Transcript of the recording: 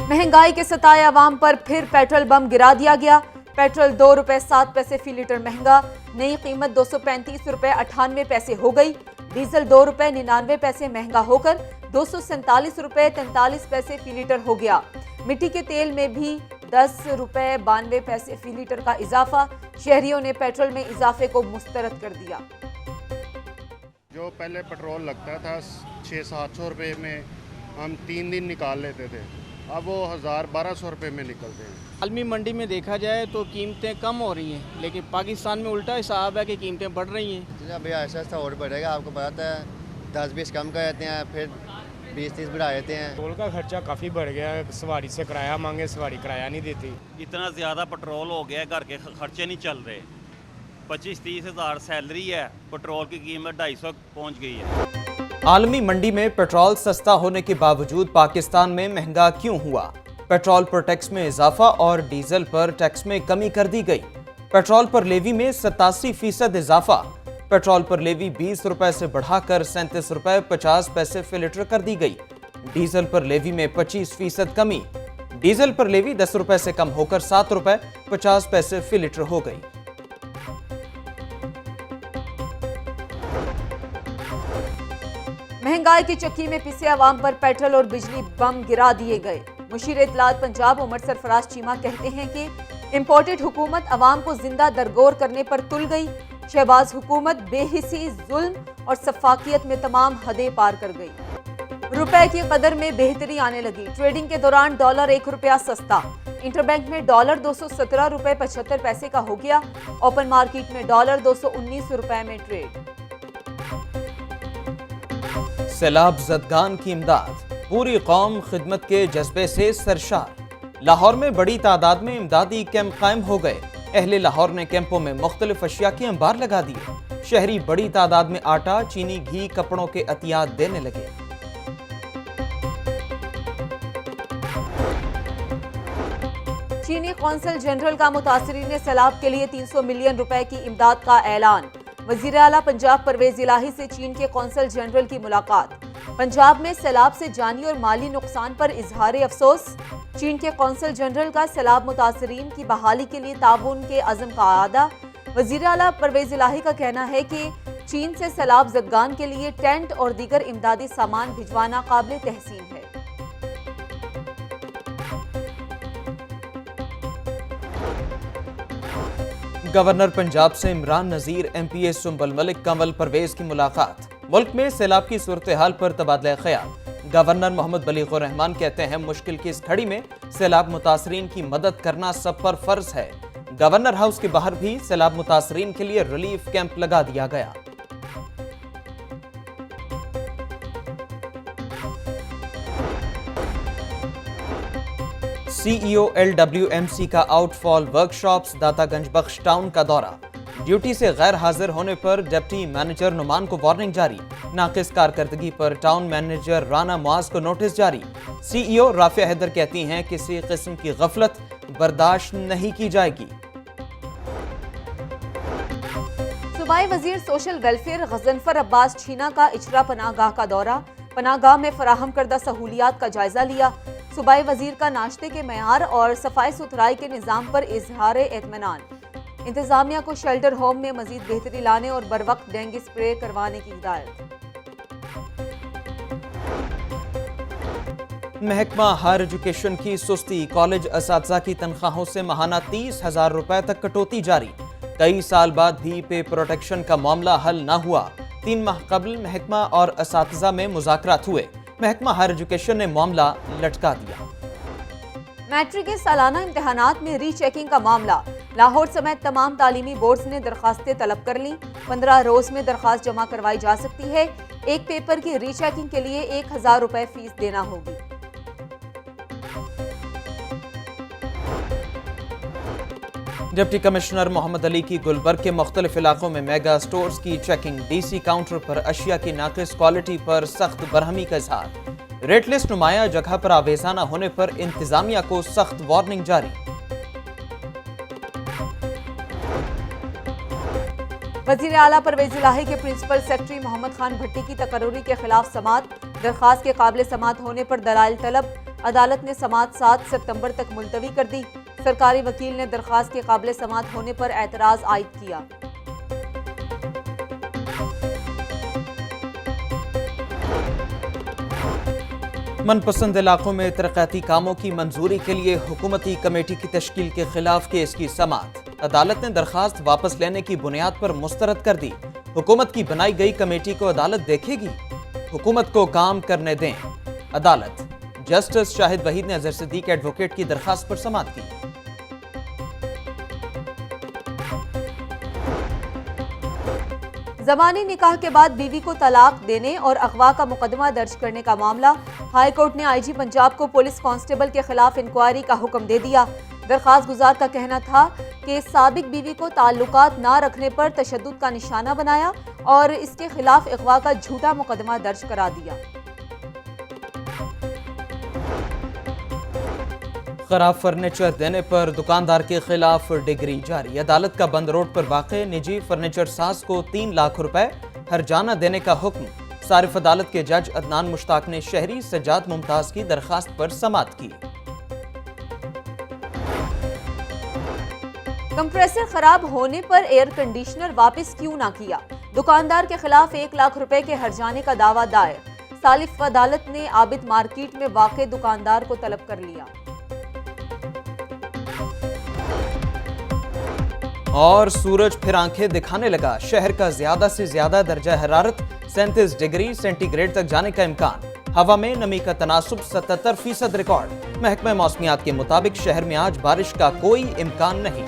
महंगाई के सताए अवाम पर फिर पेट्रोल बम गिरा दिया गया। पेट्रोल 2 रुपए 7 पैसे फी लीटर महंगा, नई कीमत 235 रुपए 98 पैसे हो गई। डीजल 2 रुपए 99 पैसे महंगा होकर 247 रुपए 43 पैसे फी लीटर हो गया। मिट्टी के तेल में भी 10 रुपए 92 पैसे फी लीटर का इजाफा। शहरियों ने पेट्रोल में इजाफे को मुस्तरद कर दिया। जो पहले पेट्रोल लगता था 600-700 रुपये में हम 3 दिन निकाल लेते थे, अब वो 1000-1200 रुपये में निकलते हैं। आलमी मंडी में देखा जाए तो कीमतें कम हो रही हैं, लेकिन पाकिस्तान में उल्टा हिसाब है कि कीमतें बढ़ रही हैं। जब भैया ऐसा और बढ़ेगा, आपको पता है 10-20 कम कर देते हैं, फिर 20-30 बढ़ा देते हैं। पेट्रोल का खर्चा काफ़ी बढ़ गया है। सवारी से किराया मांगे, सवारी किराया नहीं देती। इतना ज़्यादा पेट्रोल हो गया है, घर के खर्चे नहीं चल रहे। 25-30 हज़ार सैलरी है, पेट्रोल की कीमत 250 पहुँच गई है। आलमी मंडी में पेट्रोल सस्ता होने के बावजूद पाकिस्तान में महंगा क्यों हुआ? पेट्रोल पर टैक्स में इजाफा और डीजल पर टैक्स में कमी कर दी गई। पेट्रोल पर लेवी में 87% इजाफा। पेट्रोल पर लेवी 20 रुपए से बढ़ाकर 37 रुपए 50 पैसे फी लीटर कर दी गई। डीजल पर लेवी में 25% कमी। डीजल पर लेवी 10 रुपए से कम होकर 7 रुपए 50 पैसे फी लीटर हो गई। महंगाई की चक्की में पिसे अवाम पर पेट्रोल और बिजली बम गिरा दिए गए। मुशीर इत्तलात पंजाब उमर सरफराज चीमा कहते हैं कि इम्पोर्टेड हुकूमत अवाम को जिंदा दरगोर करने पर तुल गई। शहबाज हुकूमत बेहिसी, जुल्म और सफाकियत में तमाम हदें पार कर गई। रुपए की कदर में बेहतरी आने लगी। ट्रेडिंग के दौरान डॉलर 1 रुपया सस्ता। इंटरबैंक में डॉलर 217 रुपए 75 पैसे का हो गया। ओपन मार्केट में डॉलर 219 रुपए में ट्रेड। सैलाब ज़दगान की इमदाद, पूरी कौम खिदमत के जज्बे से सरशार। लाहौर में बड़ी तादाद में इमदादी कैंप कायम हो गए। अहले लाहौर ने कैंपों में मुख्तलिफ अशिया के अंबार लगा दिए। शहरी बड़ी तादाद में आटा, चीनी, घी, कपड़ों के अतियात देने लगे। चीनी कौंसल जनरल का मुतासरीन सैलाब के लिए 300 मिलियन रुपए की इमदाद का ऐलान। वज़ीर आला पंजाब परवेज इलाही से चीन के कौंसल जनरल की मुलाकात। पंजाब में सैलाब से जानी और माली नुकसान पर इजहार अफसोस। चीन के कौंसल जनरल का सैलाब मुतासरीन की बहाली के लिए ताउन के अज़म का आदा। वज़ीर आला परवेज इलाही का कहना है कि चीन से सैलाब ज़दगान के लिए टेंट और दीगर इमदादी सामान भिजवाना काबिल तहसीन है। गवर्नर पंजाब से इमरान नज़ीर, MP सुंबल मलिक, कंवल परवेज की मुलाकात। मुल्क में सैलाब की सूरत हाल पर तबादला ख्याल। गवर्नर मोहम्मद बलीगुर रहमान कहते हैं मुश्किल की इस घड़ी में सैलाब मुतासरीन की मदद करना सब पर फर्ज है। गवर्नर हाउस के बाहर भी सैलाब मुतासरीन के लिए रिलीफ कैंप लगा दिया गया। CEO LWMC का आउटफॉल वर्कशॉप्स, दातागंज बख्श टाउन का दौरा। ड्यूटी से गैर हाजिर होने पर डिप्टी मैनेजर नुमान को वार्निंग जारी। नाकिस कारकर्दगी पर टाउन मैनेजर राना मुआज को नोटिस जारी। CEO राफिया हैदर कहती हैं किसी किस्म की गफलत बर्दाश्त नहीं की जाएगी। सूबाई वजीर सोशल वेलफेयर गजनफर अब्बास छीना का इचरा पनाहगाह का दौरा। पनाहगाह में फराहम करदा सहूलियात का जायजा लिया। सूबाई वजीर का नाश्ते के मयार और सफाई सुथराई के निज़ाम पर इजहार इत्मीनान। इंतजामिया को शेल्टर होम में मजीद बेहतरी लाने और बर वक्त डेंगू स्प्रे करवाने की हिदायत। महकमा हायर एजुकेशन की सुस्ती, कॉलेज असातिज़ा की तनख्वाहों से माहाना 30,000 रुपए तक कटौती जारी। कई साल बाद भी पे प्रोटेक्शन का मामला हल न हुआ। 3 माह कबल महकमा और असातिज़ा में मुज़ाकरात हुए। महकमा हायर एजुकेशन ने मामला लटका दिया। मैट्रिक के सालाना इम्तिहानात में रीचेकिंग का मामला। लाहौर समेत तमाम तालीमी बोर्ड्स ने दरखास्तें तलब कर ली। 15 रोज में दरखास्त जमा करवाई जा सकती है। एक पेपर की रीचेकिंग के लिए 1000 रुपए फीस देना होगी। डिप्टी कमिश्नर मोहम्मद अली की गुलबर्ग के मुख्तलिफ इलाकों में मेगा स्टोर्स की चेकिंग। DC काउंटर पर अशिया की नाकिस क्वालिटी पर सख्त बरहमी का इजहार। रेट लिस्ट नुमाया जगह पर आवेजाना होने पर इंतजामिया को सख्त वार्निंग जारी। वजीर आला परवेज इलाही के प्रिंसिपल सेक्रेटरी मोहम्मद खान भट्टी की तकर्री के खिलाफ समात। दरखास्त के काबिल समात होने पर दलाइल तलब। अदालत ने समाअत 7 सितंबर तक मुलतवी कर दी। सरकारी वकील ने दरख्वास्त के काबिल समाअत होने पर एतराज आयद किया। मनपसंद इलाकों में तरक्याती कामों की मंजूरी के लिए हुकूमती कमेटी की तश्कील के खिलाफ केस की समाअत। अदालत ने दरखास्त वापस लेने की बुनियाद पर मुस्तरद कर दी। हुकूमत की बनाई गई कमेटी को अदालत देखेगी, हुकूमत को काम करने दें। अदालत। जस्टिस शाहिद वहीद ने अजहर सिद्दीक एडवोकेट की दरखास्त पर समाअत की। ज़मानी निकाह के बाद बीवी को तलाक देने और अगवा का मुकदमा दर्ज करने का मामला। हाई कोर्ट ने आईजी पंजाब को पुलिस कांस्टेबल के खिलाफ इंक्वायरी का हुक्म दे दिया। दरखास्त गुजार का कहना था कि साबिक बीवी को ताल्लुकात ना रखने पर तशद्दुद का निशाना बनाया और इसके खिलाफ अगवा का झूठा मुकदमा दर्ज करा दिया। खराब फर्नीचर देने पर दुकानदार के खिलाफ डिग्री जारी। अदालत का बंद रोड पर वाक़े निजी फर्नीचर साज को 3 लाख रुपए हर्जाना देने का हुक्म। सारिफ अदालत के जज अदनान मुश्ताक ने शहरी सज्जाद मुमताज की दरखास्त पर समाअत की। कंप्रेसर खराब होने पर एयर कंडीशनर वापस क्यों ना किया? दुकानदार के खिलाफ 1 लाख रुपए के हर्जाने का दावा दायर। सालिफ अदालत ने आबिद मार्केट में वाक़े दुकानदार को तलब कर लिया। और सूरज फिर आंखें दिखाने लगा। शहर का ज्यादा से ज्यादा दर्जा हरारत 37 डिग्री सेंटीग्रेड तक जाने का इम्कान। हवा में नमी का तनासुब 77% रिकॉर्ड। महकमा मौसमियात के मुताबिक शहर में आज बारिश का कोई इम्कान नहीं।